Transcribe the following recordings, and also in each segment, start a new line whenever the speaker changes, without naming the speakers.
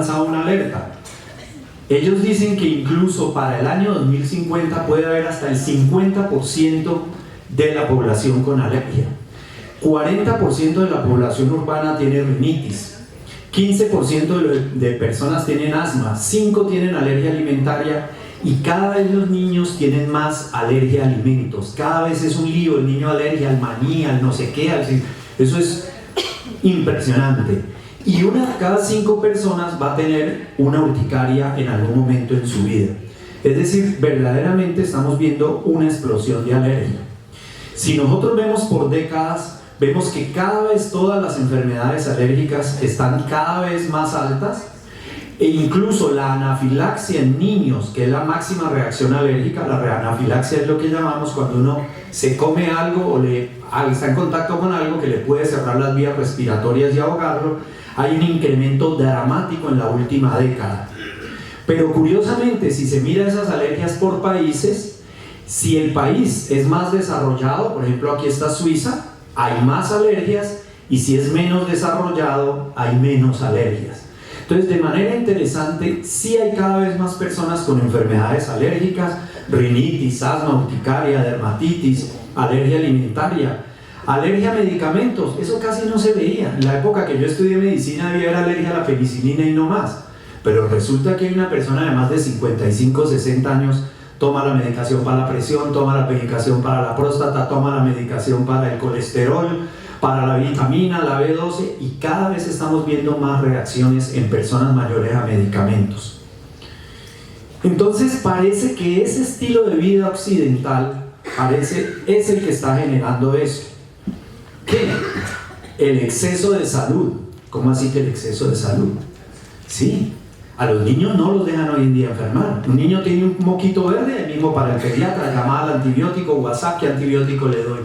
lanzado una alerta. Ellos dicen que incluso para el año 2050 puede haber hasta el 50% de la población con alergia. 40% de la población urbana tiene rinitis, 15% de personas tienen asma, 5% tienen alergia alimentaria y cada vez los niños tienen más alergia a alimentos. Cada vez es un lío, el niño alergia al maní, al no sé qué, eso es impresionante. Y una de cada 5 personas va a tener una urticaria en algún momento en su vida. Es decir, verdaderamente estamos viendo una explosión de alergia. Si nosotros vemos por décadas, vemos que cada vez todas las enfermedades alérgicas están cada vez más altas e incluso la anafilaxia en niños, que es la máxima reacción alérgica. La anafilaxia es lo que llamamos cuando uno se come algo o está en contacto con algo que le puede cerrar las vías respiratorias y ahogarlo. Hay un incremento dramático en la última década. Pero curiosamente, si se mira esas alergias por países, si el país es más desarrollado, por ejemplo aquí está Suiza, hay más alergias, y si es menos desarrollado, hay menos alergias. Entonces, de manera interesante, sí hay cada vez más personas con enfermedades alérgicas, rinitis, asma, urticaria, dermatitis, alergia alimentaria, alergia a medicamentos. Eso casi no se veía. En la época que yo estudié medicina había alergia a la penicilina y no más. Pero resulta que hay una persona de más de 55, 60 años toma la medicación para la presión, toma la medicación para la próstata, toma la medicación para el colesterol, para la vitamina, la B12, y cada vez estamos viendo más reacciones en personas mayores a medicamentos. Entonces parece que ese estilo de vida occidental es el que está generando eso. ¿Qué? El exceso de salud. ¿Cómo así que el exceso de salud? Sí. A los niños no los dejan hoy en día enfermar. Un niño tiene un moquito verde, el mismo para el pediatra, llamada al antibiótico, WhatsApp, ¿qué antibiótico le doy?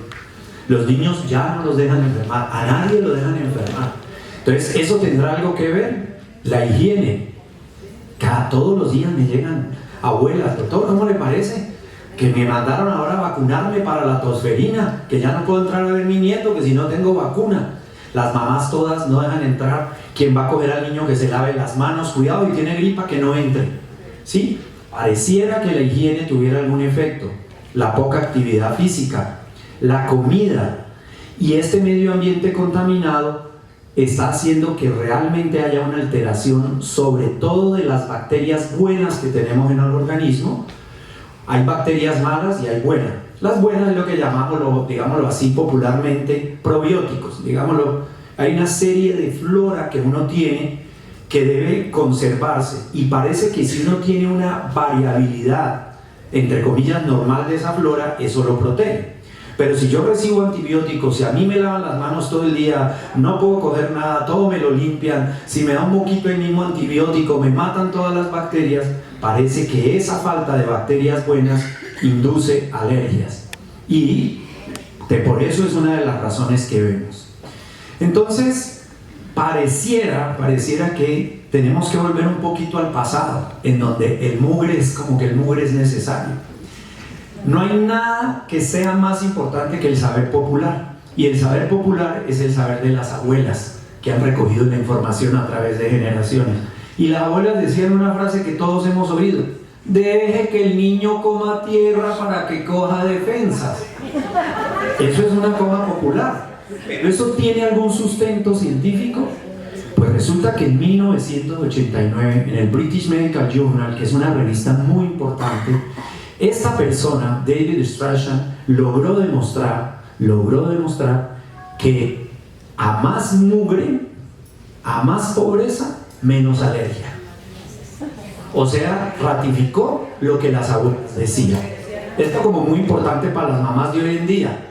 Los niños ya no los dejan enfermar, a nadie lo dejan enfermar. Entonces, ¿eso tendrá algo que ver? La higiene. Todos los días me llegan abuelas, doctor, ¿cómo le parece? Que me mandaron ahora a vacunarme para la tosferina, que ya no puedo entrar a ver a mi nieto, que si no tengo vacuna. Las mamás todas no dejan entrar. ¿Quién va a coger al niño que se lave las manos? Cuidado, y tiene gripa, que no entre. ¿Sí? Pareciera que la higiene tuviera algún efecto. La poca actividad física, la comida y este medio ambiente contaminado está haciendo que realmente haya una alteración, sobre todo de las bacterias buenas que tenemos en el organismo. Hay bacterias malas y hay buenas. Las buenas es lo que llamamos, digámoslo así popularmente, probióticos. Digámoslo, hay una serie de flora que uno tiene que debe conservarse, y parece que si uno tiene una variabilidad, entre comillas, normal de esa flora, eso lo protege. Pero si yo recibo antibióticos, si a mí me lavan las manos todo el día, no puedo coger nada, todo me lo limpian, si me da un moquito el mismo antibiótico, me matan todas las bacterias, parece que esa falta de bacterias buenas induce alergias. Y por eso es una de las razones que vemos. Entonces, pareciera que tenemos que volver un poquito al pasado, en donde el mugre es como que el mugre es necesario. No hay nada que sea más importante que el saber popular, y el saber popular es el saber de las abuelas que han recogido la información a través de generaciones. Y las abuelas decían una frase que todos hemos oído: deje que el niño coma tierra para que coja defensas. Eso es una cosa popular. ¿Pero eso tiene algún sustento científico? Pues resulta que en 1989, en el British Medical Journal, que es una revista muy importante, esta persona, David Strachan, logró demostrar que a más mugre, a más pobreza, menos alergia. O sea, ratificó lo que las abuelas decían. Esto como muy importante para las mamás de hoy en día.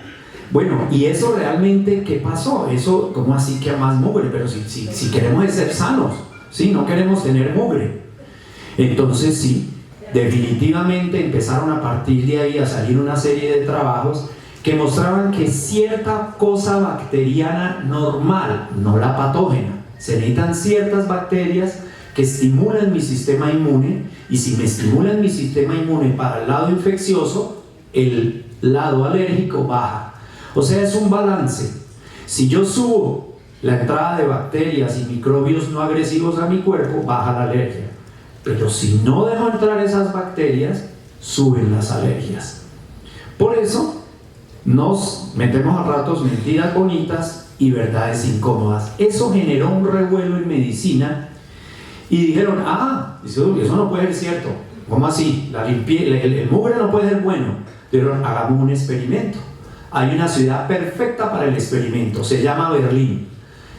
Bueno, ¿y eso realmente qué pasó? Eso, ¿cómo así que a más mugre? Pero si queremos ser sanos, ¿sí? No queremos tener mugre. Entonces sí, definitivamente empezaron a partir de ahí a salir una serie de trabajos que mostraban que cierta cosa bacteriana normal, no la patógena, se necesitan ciertas bacterias que estimulan mi sistema inmune, y si me estimulan mi sistema inmune para el lado infeccioso, el lado alérgico baja. O sea, es un balance. Si yo subo la entrada de bacterias y microbios no agresivos a mi cuerpo, baja la alergia. Pero si no dejo entrar esas bacterias, suben las alergias. Por eso nos metemos a ratos mentiras bonitas y verdades incómodas. Eso generó un revuelo en medicina y dijeron, eso no puede ser cierto. ¿Cómo así? El mugre no puede ser bueno. Dijeron, hagamos un experimento. Hay una ciudad perfecta para el experimento, se llama Berlín.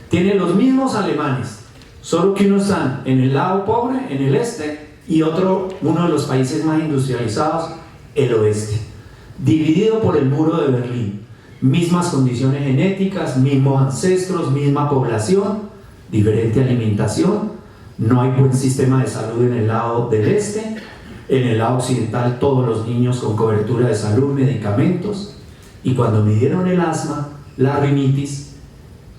Tiene los mismos alemanes, solo que unos están en el lado pobre, en el este, y uno de los países más industrializados, el oeste. Dividido por el muro de Berlín. Mismas condiciones genéticas, mismos ancestros, misma población, diferente alimentación. No hay buen sistema de salud en el lado del este. En el lado occidental, todos los niños con cobertura de salud, medicamentos. Y cuando midieron el asma, la rinitis,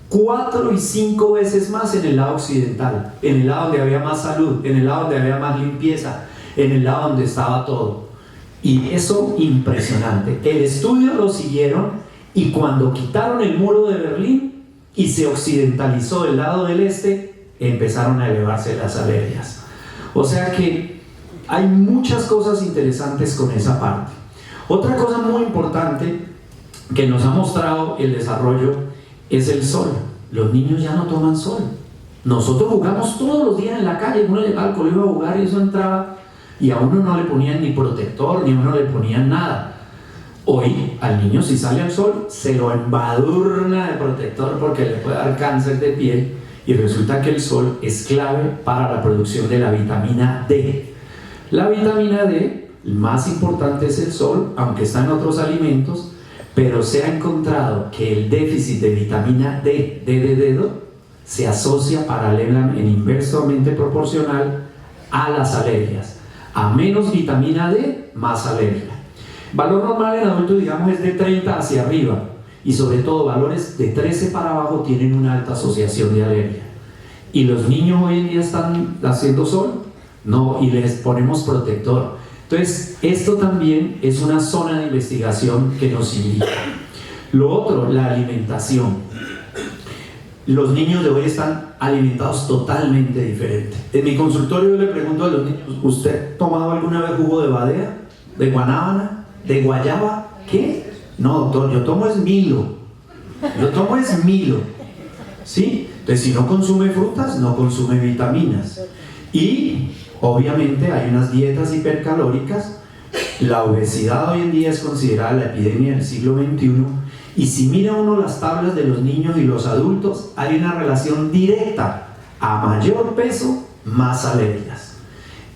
4 y 5 veces más en el lado occidental, en el lado donde había más salud, en el lado donde había más limpieza, en el lado donde estaba todo. Y eso impresionante. El estudio lo siguieron y cuando quitaron el muro de Berlín y se occidentalizó el lado del este, empezaron a elevarse las alergias. O sea que hay muchas cosas interesantes con esa parte. Otra cosa muy importante que nos ha mostrado el desarrollo es el sol. Los niños ya no toman sol. Nosotros jugamos todos los días en la calle. Uno llegaba al colegio a jugar y eso entraba y a uno no le ponían ni protector, ni a uno le ponían nada. Hoy al niño, si sale al sol, se lo embadurna de protector porque le puede dar cáncer de piel, y resulta que el sol es clave para la producción de la vitamina D. La vitamina D, el más importante es el sol, aunque está en otros alimentos, pero se ha encontrado que el déficit de vitamina D, de dedo, se asocia paralelamente, inversamente proporcional a las alergias. A menos vitamina D, más alergia. Valor normal en adultos, digamos, es de 30 hacia arriba, y sobre todo valores de 13 para abajo tienen una alta asociación de alergia. ¿Y los niños hoy en día están haciendo sol? No, y les ponemos protector. Entonces, esto también es una zona de investigación que nos indica. Lo otro, la alimentación. Los niños de hoy están alimentados totalmente diferente. En mi consultorio yo le pregunto a los niños, ¿usted ha tomado alguna vez jugo de badea? ¿De guanábana? ¿De guayaba? ¿Qué? No, doctor, yo tomo es Milo. Yo tomo es Milo. ¿Sí? Entonces, si no consume frutas, no consume vitaminas. Y obviamente hay unas dietas hipercalóricas. La obesidad hoy en día es considerada la epidemia del siglo XXI. Y si mira uno las tablas de los niños y los adultos, hay una relación directa: a mayor peso, más alergias.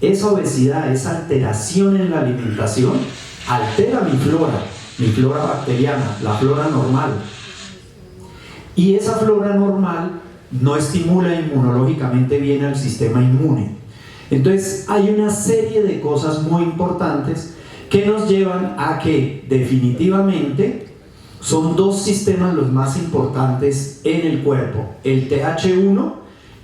Esa obesidad, esa alteración en la alimentación, altera mi flora bacteriana, la flora normal. Y esa flora normal no estimula inmunológicamente bien al sistema inmune. Entonces hay una serie de cosas muy importantes que nos llevan a que definitivamente son dos sistemas los más importantes en el cuerpo. El TH1,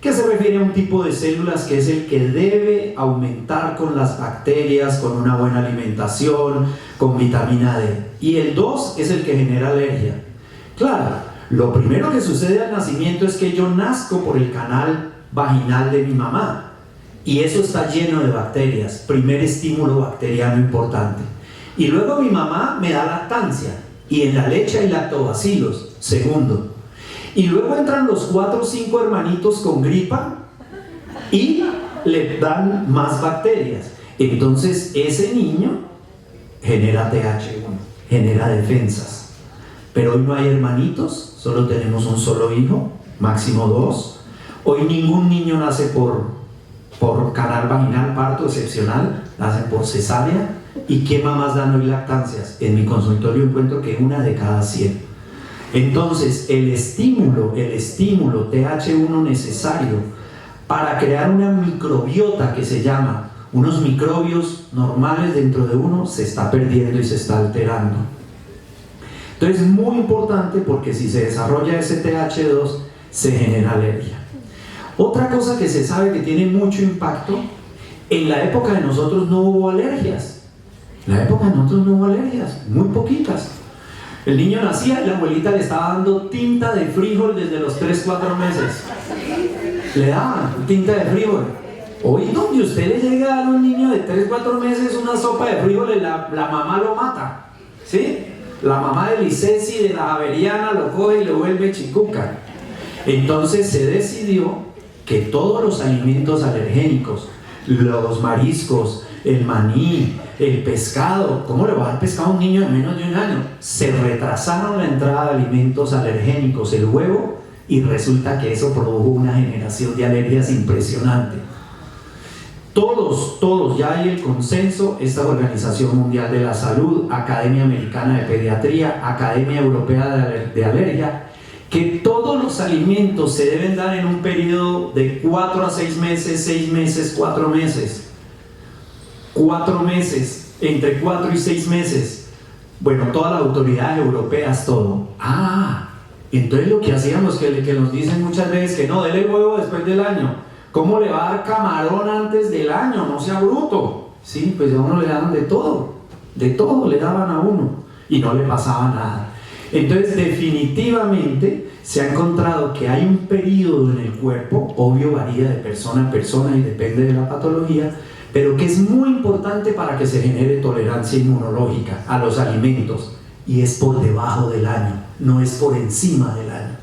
que se refiere a un tipo de células que es el que debe aumentar con las bacterias, con una buena alimentación, con vitamina D. Y el 2 es el que genera alergia. Claro, lo primero que sucede al nacimiento es que yo nazco por el canal vaginal de mi mamá. Y eso está lleno de bacterias, primer estímulo bacteriano importante. Y luego mi mamá me da lactancia, y en la leche hay lactobacilos, segundo. Y luego entran los 4 o 5 hermanitos con gripa y le dan más bacterias. Entonces ese niño genera TH1, genera defensas. Pero hoy no hay hermanitos, solo tenemos un solo hijo, máximo 2. Hoy ningún niño nace por canal vaginal, parto excepcional, nacen por cesárea. ¿Y qué mamás dan hoy lactancias? En mi consultorio encuentro que 1 de cada 100. Entonces el estímulo TH1 necesario para crear una microbiota, que se llama unos microbios normales dentro de uno, se está perdiendo y se está alterando. Entonces es muy importante, porque si se desarrolla ese TH2 se genera alergia. Otra cosa que se sabe que tiene mucho impacto: en la época de nosotros no hubo alergias. En la época de nosotros no hubo alergias, muy poquitas. El niño nacía y la abuelita le estaba dando tinta de frijol desde los 3, 4 meses. Le daban tinta de frijol. Hoy donde usted le llega a dar a un niño de 3, 4 meses una sopa de frijoles, la mamá lo mata, ¿sí? La mamá de Licesi, de la Javeriana, lo coge y lo vuelve chicuca. Entonces se decidió que todos los alimentos alergénicos, los mariscos, el maní, el pescado, ¿cómo le va a dar pescado a un niño de menos de 1 año? Se retrasaron la entrada de alimentos alergénicos, el huevo, y resulta que eso produjo una generación de alergias impresionante. Todos, ya hay el consenso, esta Organización Mundial de la Salud, Academia Americana de Pediatría, Academia Europea de Alergia, que todos los alimentos se deben dar en un periodo de 4 a 6 meses, 6 meses, 4 meses. 4 meses, entre 4 y 6 meses. Bueno, todas las autoridades europeas, todo. Entonces lo que hacíamos, que nos dicen muchas veces que no, dele el huevo después del año. ¿Cómo le va a dar camarón antes del año? No sea bruto. Sí, pues a uno le daban de todo le daban a uno y no le pasaba nada. Entonces definitivamente se ha encontrado que hay un periodo en el cuerpo, obvio varía de persona a persona y depende de la patología, pero que es muy importante para que se genere tolerancia inmunológica a los alimentos, y es por debajo del año, no es por encima del año.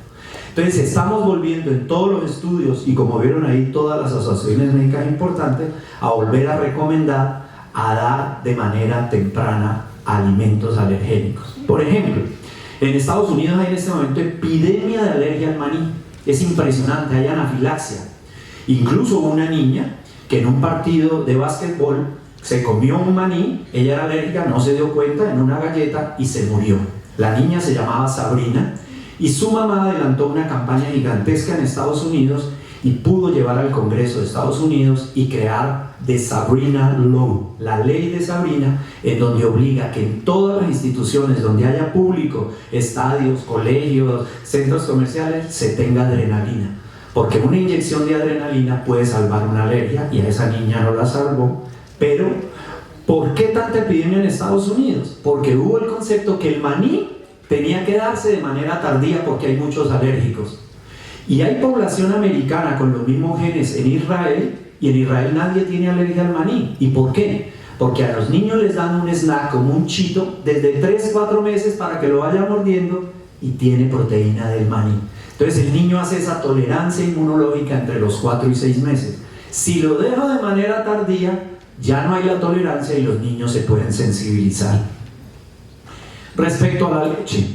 Entonces estamos volviendo en todos los estudios, y como vieron ahí todas las asociaciones médicas importantes, a volver a recomendar a dar de manera temprana alimentos alergénicos. Por ejemplo, en Estados Unidos hay en este momento epidemia de alergia al maní. Es impresionante, hay anafilaxia. Incluso una niña que en un partido de básquetbol se comió un maní, ella era alérgica, no se dio cuenta, en una galleta, y se murió. La niña se llamaba Sabrina, y su mamá adelantó una campaña gigantesca en Estados Unidos y pudo llevar al Congreso de Estados Unidos y crear The Sabrina Law, la ley de Sabrina, en donde obliga que en todas las instituciones donde haya público, estadios, colegios, centros comerciales, se tenga adrenalina, porque una inyección de adrenalina puede salvar una alergia, y a esa niña no la salvó. Pero ¿por qué tanta epidemia en Estados Unidos? Porque hubo el concepto que el maní tenía que darse de manera tardía porque hay muchos alérgicos. Y hay población americana con los mismos genes en Israel, y en Israel nadie tiene alergia al maní. ¿Y por qué? Porque a los niños les dan un snack como un chito desde 3 o 4 meses para que lo vaya mordiendo, y tiene proteína del maní. Entonces el niño hace esa tolerancia inmunológica entre los 4 y 6 meses. Si lo dejo de manera tardía, ya no hay la tolerancia y los niños se pueden sensibilizar. Respecto a la leche,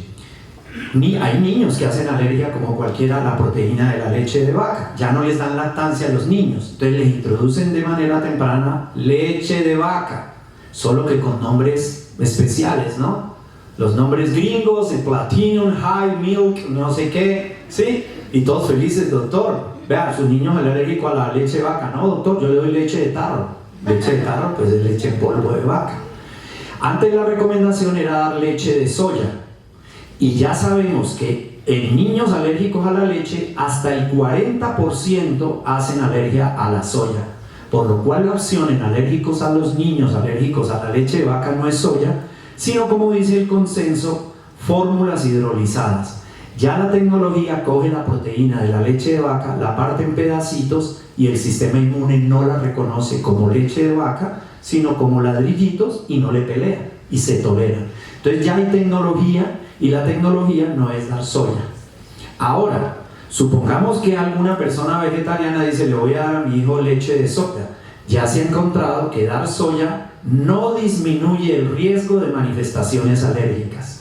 hay niños que hacen alergia como cualquiera a la proteína de la leche de vaca. Ya no les dan lactancia a los niños, entonces les introducen de manera temprana leche de vaca, solo que con nombres especiales, ¿no? Los nombres gringos, el Platinum, High Milk, no sé qué, ¿sí? Y todos felices, doctor. Vea, su niño es alérgico a la leche de vaca. No, doctor, yo le doy leche de tarro. Leche de tarro, pues es leche en polvo de vaca. Antes la recomendación era dar leche de soya, y ya sabemos que en niños alérgicos a la leche hasta el 40% hacen alergia a la soya, por lo cual la opción en alérgicos a los niños alérgicos a la leche de vaca no es soya, sino, como dice el consenso, fórmulas hidrolizadas. Ya la tecnología coge la proteína de la leche de vaca, la parte en pedacitos, y el sistema inmune no la reconoce como leche de vaca, sino como ladrillitos, y no le pelea, y se tolera. Entonces ya hay tecnología, y la tecnología no es dar soya. Ahora, supongamos que alguna persona vegetariana dice, le voy a dar a mi hijo leche de soya. Ya se ha encontrado que dar soya no disminuye el riesgo de manifestaciones alérgicas.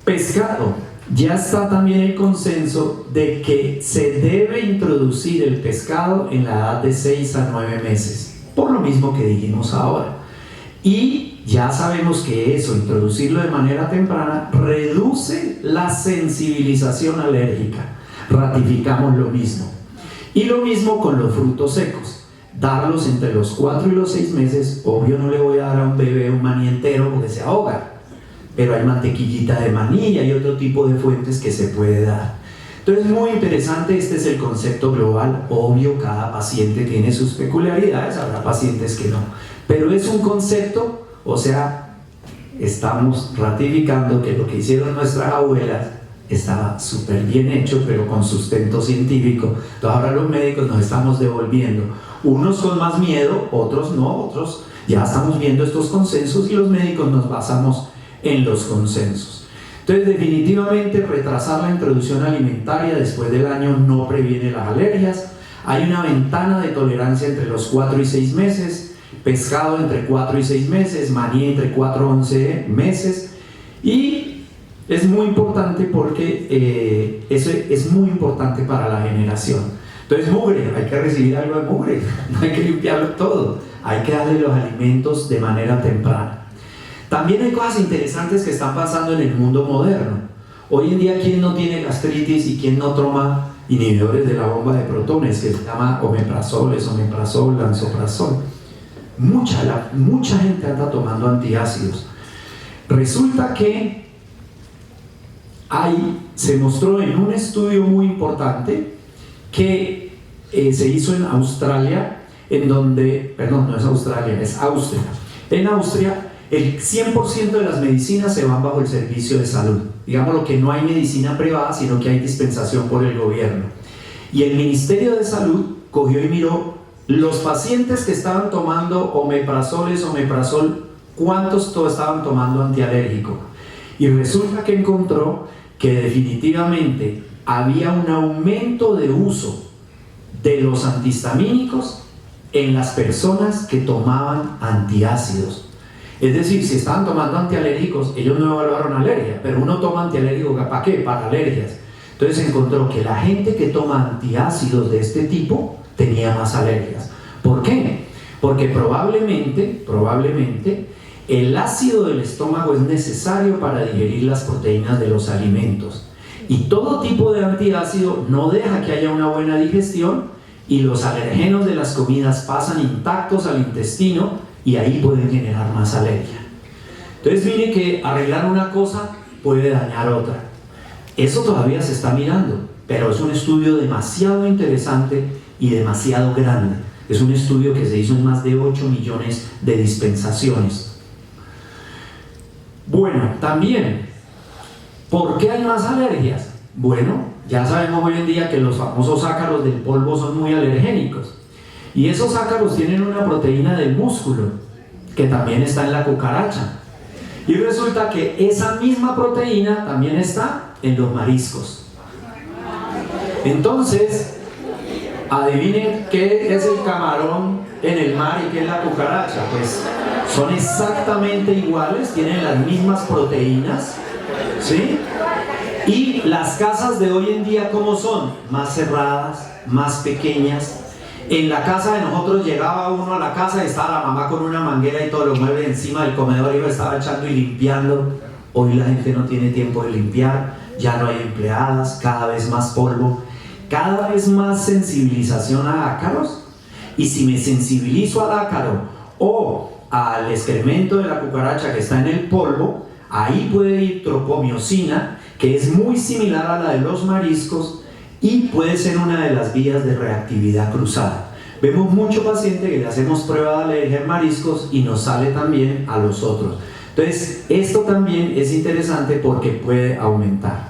Pescado. Ya está también el consenso de que se debe introducir el pescado en la edad de 6 a 9 meses, por lo mismo que dijimos ahora. Y ya sabemos que eso, introducirlo de manera temprana, reduce la sensibilización alérgica. Ratificamos lo mismo. Y lo mismo con los frutos secos. Darlos entre los 4 y los 6 meses, obvio no le voy a dar a un bebé un maní entero porque se ahoga. Pero hay mantequillita de maní y hay otro tipo de fuentes que se puede dar. Entonces, muy interesante, este es el concepto global. Obvio, cada paciente tiene sus peculiaridades, habrá pacientes que no. Pero es un concepto, o sea, estamos ratificando que lo que hicieron nuestras abuelas estaba súper bien hecho, pero con sustento científico. Entonces ahora los médicos nos estamos devolviendo, unos con más miedo, otros no, otros ya estamos viendo estos consensos y los médicos nos basamos en los consensos. Entonces definitivamente retrasar la introducción alimentaria después del año no previene las alergias. Hay una ventana de tolerancia entre los 4 y 6 meses, pescado entre 4 y 6 meses, maní entre 4 y 11 meses, y es muy importante porque eso es muy importante para la generación. Entonces mugre, hay que recibir algo de mugre, no hay que limpiarlo todo, hay que darle los alimentos de manera temprana. También hay cosas interesantes que están pasando en el mundo moderno. Hoy en día, ¿quién no tiene gastritis y quién no toma inhibidores de la bomba de protones, que se llama omeprazol, esomeprazol, lansoprazol? Mucha gente anda tomando antiácidos. Resulta que se mostró en un estudio muy importante que se hizo en Australia, en donde, perdón, no es Australia, es Austria. En Austria, el 100% de las medicinas se van bajo el servicio de salud. Digamos lo que no hay medicina privada, sino que hay dispensación por el gobierno. Y el Ministerio de Salud cogió y miró los pacientes que estaban tomando omeprazol, ¿cuántos estaban tomando antialérgico? Y resulta que encontró que definitivamente había un aumento de uso de los antihistamínicos en las personas que tomaban antiácidos. Es decir, si estaban tomando antialérgicos, ellos no evaluaron alergia, pero uno toma antialérgico, ¿para qué? Para alergias. Entonces encontró que la gente que toma antiácidos de este tipo tenía más alergias. ¿Por qué? Porque probablemente el ácido del estómago es necesario para digerir las proteínas de los alimentos. Y todo tipo de antiácido no deja que haya una buena digestión y los alergenos de las comidas pasan intactos al intestino y ahí pueden generar más alergia. Entonces mire que arreglar una cosa puede dañar otra. Eso todavía se está mirando, pero es un estudio demasiado interesante y demasiado grande. Es un estudio que se hizo en más de 8 millones de dispensaciones. Bueno, también, ¿por qué hay más alergias? Bueno, ya sabemos hoy en día que los famosos ácaros del polvo son muy alergénicos. Y esos ácaros tienen una proteína del músculo, que también está en la cucaracha. Y resulta que esa misma proteína también está en los mariscos. Entonces, adivinen qué es el camarón en el mar y qué es la cucaracha. Pues son exactamente iguales, tienen las mismas proteínas, ¿sí? Y las casas de hoy en día, ¿cómo son? Más cerradas, más pequeñas. En la casa de nosotros llegaba uno a la casa y estaba la mamá con una manguera y todos los muebles encima del comedor y lo estaba echando y limpiando. Hoy la gente no tiene tiempo de limpiar, ya no hay empleadas, cada vez más polvo, cada vez más sensibilización a ácaros. Y si me sensibilizo al ácaro o al excremento de la cucaracha que está en el polvo, ahí puede ir tropomiosina, que es muy similar a la de los mariscos y puede ser una de las vías de reactividad cruzada. Vemos mucho paciente que le hacemos prueba de alergia en mariscos y nos sale también a los otros. Entonces, esto también es interesante porque puede aumentar.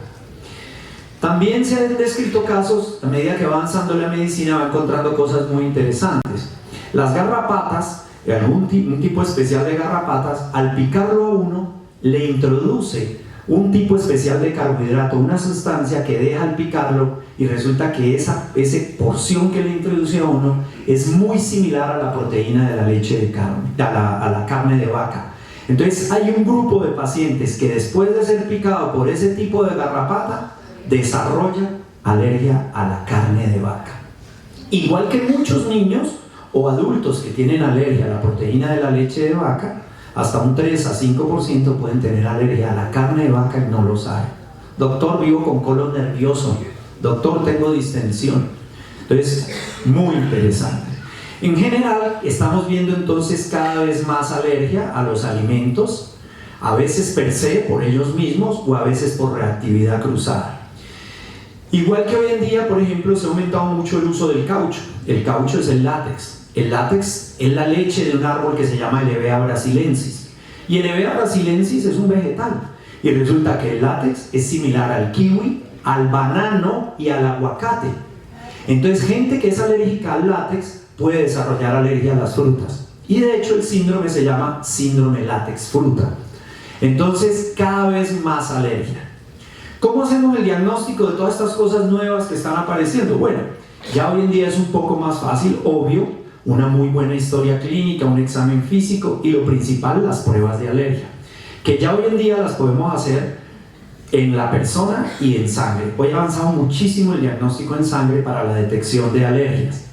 También se han descrito casos, a medida que va avanzando la medicina va encontrando cosas muy interesantes. Las garrapatas, un tipo especial de garrapatas, al picarlo a uno, le introduce un tipo especial de carbohidrato, una sustancia que deja al picarlo y resulta que esa porción que le introduce a uno es muy similar a la proteína de la leche de carne, a la carne de vaca. Entonces hay un grupo de pacientes que después de ser picado por ese tipo de garrapata desarrolla alergia a la carne de vaca. Igual que muchos niños o adultos que tienen alergia a la proteína de la leche de vaca, hasta un 3 a 5% pueden tener alergia a la carne de vaca y no lo saben. Doctor, vivo con colon nervioso. Doctor, tengo distensión. Entonces, muy interesante. En general, estamos viendo entonces cada vez más alergia a los alimentos, a veces per se, por ellos mismos, o a veces por reactividad cruzada. Igual que hoy en día, por ejemplo, se ha aumentado mucho el uso del caucho. El caucho es el látex. El látex es la leche de un árbol que se llama Hevea brasilensis. Y el Hevea brasilensis es un vegetal. Y resulta que el látex es similar al kiwi, al banano y al aguacate. Entonces, gente que es alérgica al látex puede desarrollar alergia a las frutas. Y de hecho el síndrome se llama síndrome látex fruta. Entonces, cada vez más alergia. ¿Cómo hacemos el diagnóstico de todas estas cosas nuevas que están apareciendo? Bueno, ya hoy en día es un poco más fácil, obvio, una muy buena historia clínica, un examen físico y lo principal, las pruebas de alergia, que ya hoy en día las podemos hacer en la persona y en sangre. Hoy ha avanzado muchísimo el diagnóstico en sangre para la detección de alergias.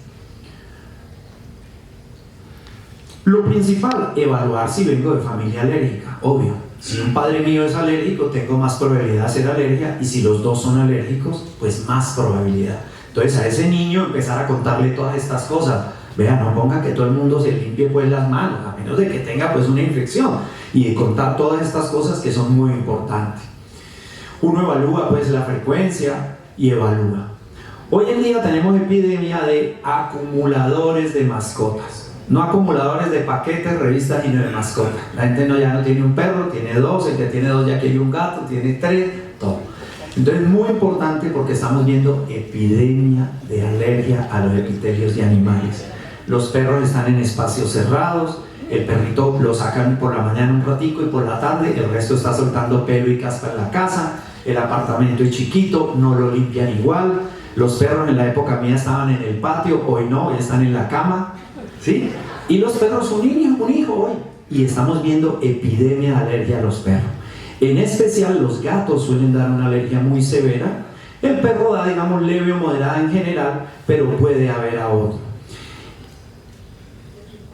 Lo principal, evaluar si vengo de familia alérgica, obvio. Si un padre mío es alérgico, tengo más probabilidad de hacer alergia, y si los dos son alérgicos, pues más probabilidad. Entonces a ese niño empezar a contarle todas estas cosas. Vea, no ponga que todo el mundo se limpie pues las manos, a menos de que tenga pues una infección, y de contar todas estas cosas que son muy importantes. Uno evalúa pues la frecuencia y evalúa. Hoy en día tenemos epidemia de acumuladores de mascotas. No acumuladores de paquetes, revistas, sino de mascotas. La gente ya no tiene un perro, tiene dos, el que tiene dos ya quiere un gato, tiene tres, todo. Entonces es muy importante porque estamos viendo epidemia de alergia a los epitelios de animales. Los perros están en espacios cerrados, el perrito lo sacan por la mañana un ratico y por la tarde el resto está soltando pelo y caspa en la casa, el apartamento es chiquito, no lo limpian igual, los perros en la época mía estaban en el patio, hoy no, hoy están en la cama, ¿sí? Y los perros son un hijo hoy, y estamos viendo epidemia de alergia a los perros. En especial los gatos suelen dar una alergia muy severa, el perro da digamos leve o moderada en general, pero puede haber a otro.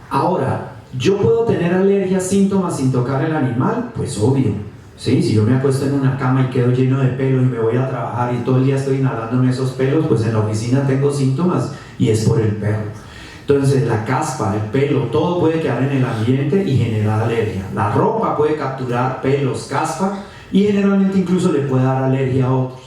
Ahora, ¿yo puedo tener alergia, síntomas sin tocar el animal? Pues obvio, ¿sí? Si yo me acuesto en una cama y quedo lleno de pelos y me voy a trabajar y todo el día estoy inhalándome esos pelos, pues en la oficina tengo síntomas y es por el perro. Entonces la caspa, el pelo, todo puede quedar en el ambiente y generar alergia. La ropa puede capturar pelos, caspa, y generalmente incluso le puede dar alergia a otros.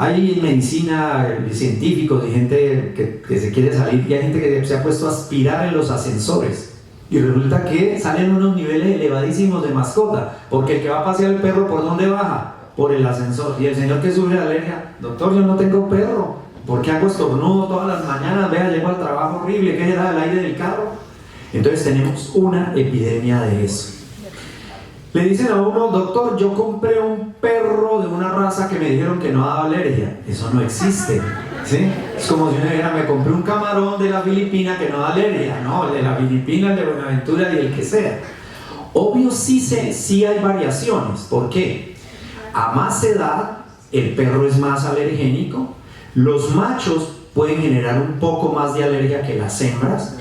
Hay medicina, científicos y gente que se quiere salir, y hay gente que se ha puesto a aspirar en los ascensores. Y resulta que salen unos niveles elevadísimos de mascota, porque el que va a pasear el perro, ¿por dónde baja? Por el ascensor. Y el señor que sufre de alergia, doctor, yo no tengo perro. ¿Por qué hago estornudo todas las mañanas? Vea, llego al trabajo horrible, ¿qué era el aire del carro? Entonces tenemos una epidemia de eso. Le dicen a uno, doctor, yo compré un perro de una raza que me dijeron que no daba alergia. Eso no existe, ¿sí? Es como si uno dijera, me compré un camarón de la Filipina que no da alergia. No, el de la Filipina, el de Buenaventura y el que sea. Obvio sí hay variaciones. ¿Por qué? A más edad, el perro es más alergénico. Los machos pueden generar un poco más de alergia que las hembras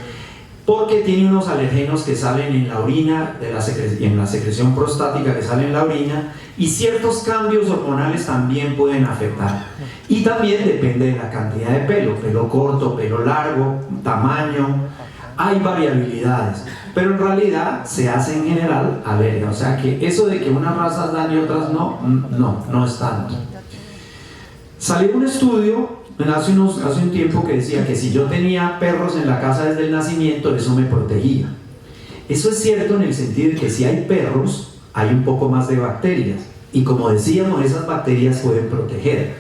porque tienen unos alergenos que salen en la orina, en la secreción prostática que sale en la orina, y ciertos cambios hormonales también pueden afectar. Y también depende de la cantidad de pelo corto, pelo largo, tamaño, hay variabilidades, pero en realidad se hace en general alergia, o sea que eso de que unas razas dan y otras no es tanto. Salió un estudio hace un tiempo que decía que si yo tenía perros en la casa desde el nacimiento, eso me protegía. Eso es cierto en el sentido de que si hay perros, hay un poco más de bacterias. Y como decíamos, esas bacterias pueden proteger.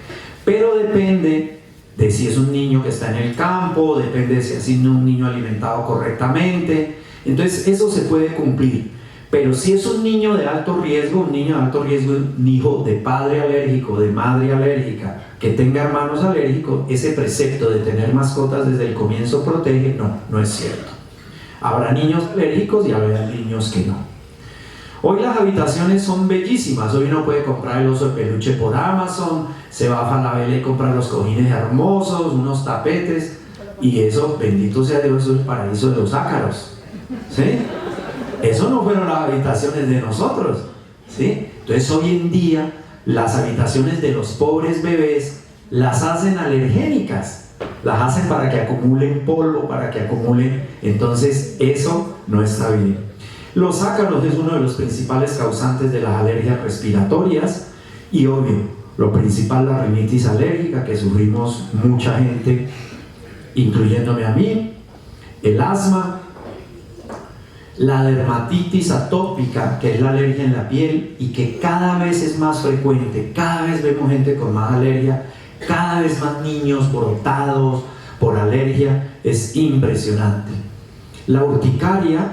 Pero depende de si es un niño que está en el campo, depende de si ha sido un niño alimentado correctamente. Entonces eso se puede cumplir. Pero si es un niño de alto riesgo, un hijo de padre alérgico, de madre alérgica, que tenga hermanos alérgicos, ese precepto de tener mascotas desde el comienzo protege, no es cierto. Habrá niños alérgicos y habrá niños que no. Hoy las habitaciones son bellísimas. Hoy uno puede comprar el oso de peluche por Amazon, se va a Falabella y compra los cojines hermosos, unos tapetes, y eso, bendito sea Dios, eso es el paraíso de los ácaros, ¿sí? Eso no fueron las habitaciones de nosotros, ¿sí? Entonces hoy en día las habitaciones de los pobres bebés las hacen alergénicas, las hacen para que acumulen polvo, para que acumulen, entonces eso no está bien. Los ácaros es uno de los principales causantes de las alergias respiratorias y obvio, lo principal la rinitis alérgica que sufrimos mucha gente, incluyéndome a mí, el asma. la dermatitis atópica, que es la alergia en la piel y que cada vez es más frecuente, cada vez vemos gente con más alergia, cada vez más niños brotados por alergia, es impresionante. La urticaria,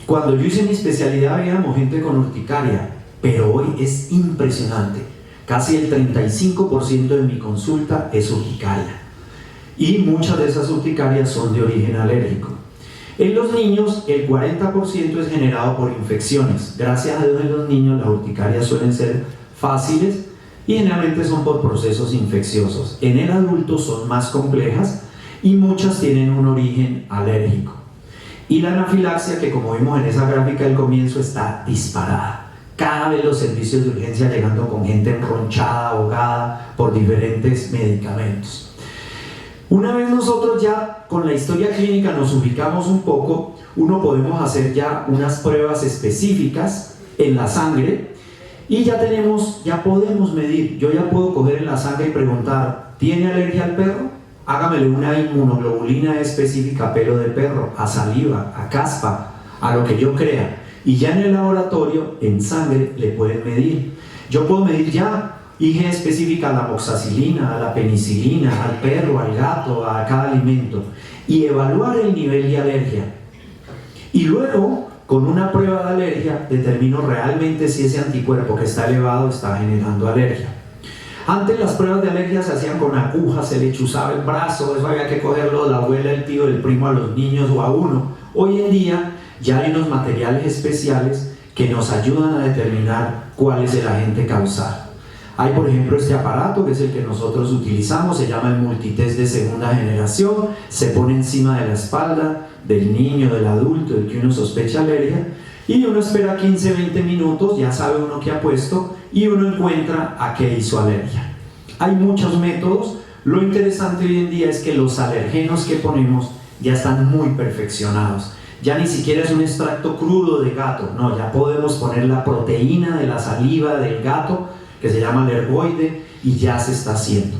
cuando yo hice mi especialidad veíamos gente con urticaria, pero hoy es impresionante, casi el 35% de mi consulta es urticaria y muchas de esas urticarias son de origen alérgico. En los niños el 40% es generado por infecciones. Gracias a Dios en los niños las urticarias suelen ser fáciles y generalmente son por procesos infecciosos. En el adulto son más complejas y muchas tienen un origen alérgico. Y la anafilaxia, que como vimos en esa gráfica del comienzo, está disparada. Cada vez los servicios de urgencia llegando con gente enronchada, ahogada por diferentes medicamentos. Una vez nosotros ya con la historia clínica nos ubicamos un poco, podemos hacer ya unas pruebas específicas en la sangre y ya podemos medir. Yo ya puedo coger en la sangre y preguntar, ¿tiene alergia al perro? Hágamele una inmunoglobulina específica a pelo de perro, a saliva, a caspa, a lo que yo crea. Y ya en el laboratorio, en sangre, le pueden medir. Yo puedo medir ya IgE específica a la amoxicilina, a la penicilina, al perro, al gato, a cada alimento y evaluar el nivel de alergia. Y luego, con una prueba de alergia, determino realmente si ese anticuerpo que está elevado está generando alergia. Antes las pruebas de alergia se hacían con agujas, se le chuzaba el brazo, eso había que cogerlo la abuela, el tío, el primo a los niños o a uno. Hoy en día ya hay unos materiales especiales que nos ayudan a determinar cuál es el agente causal. Hay por ejemplo este aparato que es el que nosotros utilizamos, se llama el multitest de segunda generación, se pone encima de la espalda del niño, del adulto, del que uno sospecha alergia y uno espera 15-20 minutos, ya sabe uno qué ha puesto y uno encuentra a qué hizo alergia. Hay muchos métodos, lo interesante hoy en día es que los alergenos que ponemos ya están muy perfeccionados. Ya ni siquiera es un extracto crudo de gato, no, ya podemos poner la proteína de la saliva del gato que se llama lergoide y ya se está haciendo.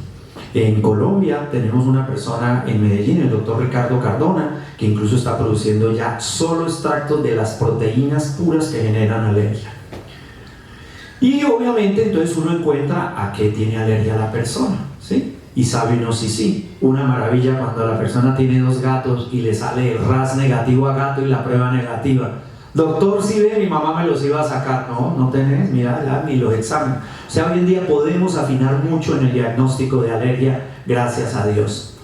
En Colombia tenemos una persona en Medellín, el doctor Ricardo Cardona, que incluso está produciendo ya solo extractos de las proteínas puras que generan alergia. Y obviamente entonces uno encuentra a qué tiene alergia la persona, ¿sí? Y sabe uno si sí. Una maravilla cuando la persona tiene 2 gatos y le sale el RAS negativo a gato y la prueba negativa. Doctor, si ve, mi mamá me los iba a sacar. No, no tenés, mira, ya, ni los exámenes. O sea, hoy en día podemos afinar mucho en el diagnóstico de alergia, gracias a Dios.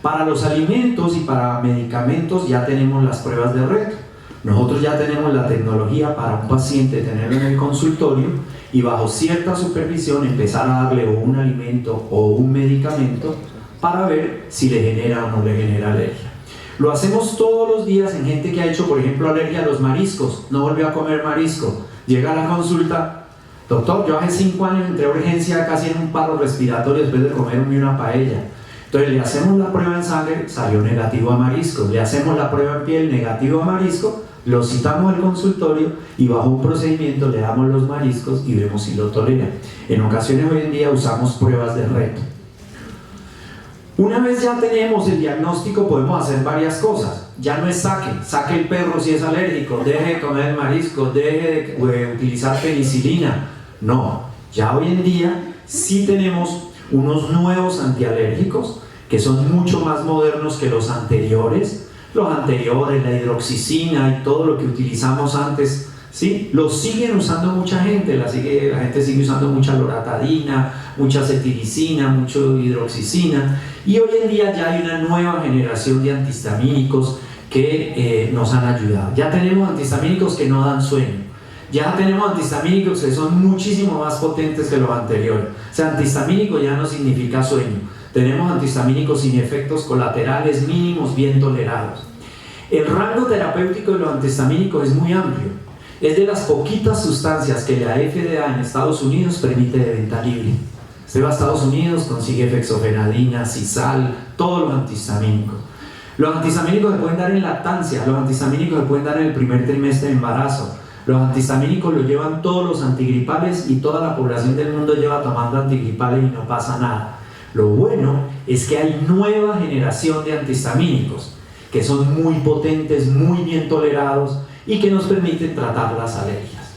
Para los alimentos y para medicamentos ya tenemos las pruebas de reto. Nosotros ya tenemos la tecnología para un paciente tenerlo en el consultorio y bajo cierta supervisión empezar a darle o un alimento o un medicamento para ver si le genera o no le genera alergia. Lo hacemos todos los días en gente que ha hecho, por ejemplo, alergia a los mariscos, no volvió a comer marisco, llega a la consulta, doctor, yo hace 5 años entré a urgencia casi en un paro respiratorio después de comerme una paella. Entonces le hacemos la prueba en sangre, salió negativo a mariscos, le hacemos la prueba en piel, negativo a marisco, lo citamos al consultorio y bajo un procedimiento le damos los mariscos y vemos si lo tolera. En ocasiones hoy en día usamos pruebas de reto. Una vez ya tenemos el diagnóstico podemos hacer varias cosas. Ya no es saque el perro si es alérgico, deje de comer marisco, deje de utilizar penicilina. No, ya hoy en día sí tenemos unos nuevos antialérgicos que son mucho más modernos que los anteriores. Los anteriores, la hidroxicina y todo lo que utilizamos antes, ¿sí? Lo siguen usando mucha gente, la gente sigue usando mucha loratadina, mucha cetiricina, mucho hidroxicina y hoy en día ya hay una nueva generación de antihistamínicos que nos han ayudado. Ya tenemos antihistamínicos que no dan sueño, ya tenemos antihistamínicos que son muchísimo más potentes que los anteriores. O sea, antihistamínico ya no significa sueño. Tenemos antihistamínicos sin efectos colaterales mínimos bien tolerados. El rango terapéutico de los antihistamínicos es muy amplio. Es de las poquitas sustancias que la FDA en Estados Unidos permite de venta libre. Usted va a Estados Unidos, consigue fexofenadina, Cisal, todos los antihistamínicos. Los antihistamínicos se pueden dar en lactancia, los antihistamínicos se pueden dar en el primer trimestre de embarazo. Los antihistamínicos los llevan todos los antigripales y toda la población del mundo lleva tomando antigripales y no pasa nada. Lo bueno es que hay nueva generación de antihistamínicos que son muy potentes, muy bien tolerados y que nos permiten tratar las alergias.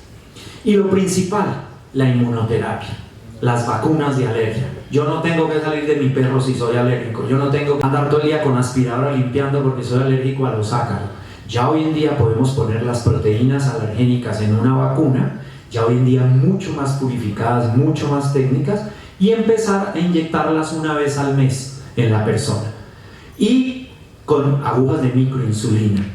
Y lo principal, la inmunoterapia, las vacunas de alergia. Yo no tengo que salir de mi perro si soy alérgico, yo no tengo que andar todo el día con aspiradora limpiando porque soy alérgico a los ácaros. Ya hoy en día podemos poner las proteínas alergénicas en una vacuna, ya hoy en día mucho más purificadas, mucho más técnicas, y empezar a inyectarlas una vez al mes en la persona. Y con agujas de microinsulina.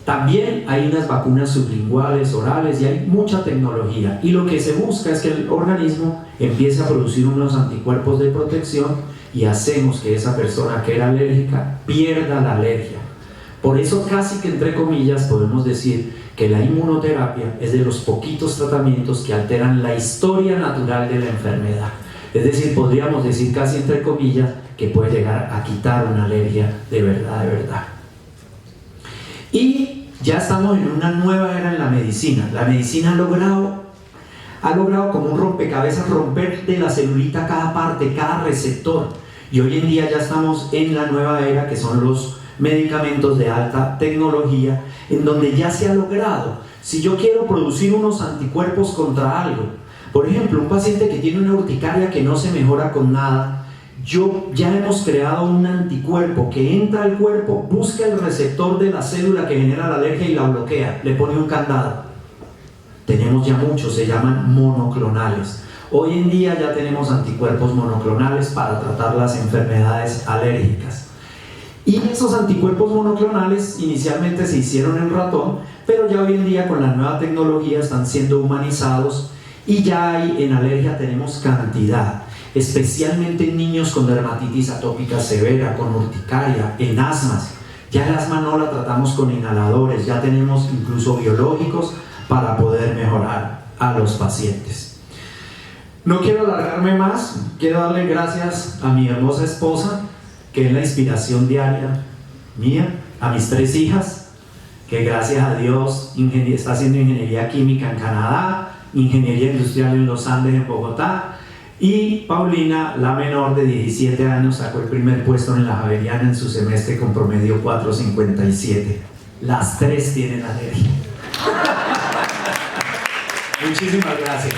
También hay unas vacunas sublinguales, orales, y hay mucha tecnología. Y lo que se busca es que el organismo empiece a producir unos anticuerpos de protección y hacemos que esa persona que era alérgica pierda la alergia. Por eso casi que entre comillas podemos decir que la inmunoterapia es de los poquitos tratamientos que alteran la historia natural de la enfermedad. Es decir, podríamos decir casi entre comillas que puede llegar a quitar una alergia de verdad, de verdad. Y ya estamos en una nueva era en la medicina. La medicina ha logrado como un rompecabezas romper de la celulita cada parte, cada receptor. Y hoy en día ya estamos en la nueva era que son los medicamentos de alta tecnología, en donde ya se ha logrado, si yo quiero producir unos anticuerpos contra algo, por ejemplo, un paciente que tiene una urticaria que no se mejora con nada, ya hemos creado un anticuerpo que entra al cuerpo, busca el receptor de la célula que genera la alergia y la bloquea, le pone un candado. Tenemos ya muchos, se llaman monoclonales. Hoy en día ya tenemos anticuerpos monoclonales para tratar las enfermedades alérgicas. Y esos anticuerpos monoclonales inicialmente se hicieron en ratón, pero ya hoy en día con la nueva tecnología están siendo humanizados y ya hay, en alergia tenemos cantidad, especialmente en niños con dermatitis atópica severa, con urticaria, en asmas. Ya el asma no la tratamos con inhaladores, ya tenemos incluso biológicos para poder mejorar a los pacientes. No quiero alargarme más, quiero darle gracias a mi hermosa esposa, que es la inspiración diaria mía, a mis 3 hijas, que gracias a Dios está haciendo ingeniería química en Canadá, ingeniería industrial en los Andes en Bogotá, y Paulina, la menor de 17 años, sacó el primer puesto en la Javeriana en su semestre con promedio 4.57. Las 3 tienen alergia. Muchísimas gracias.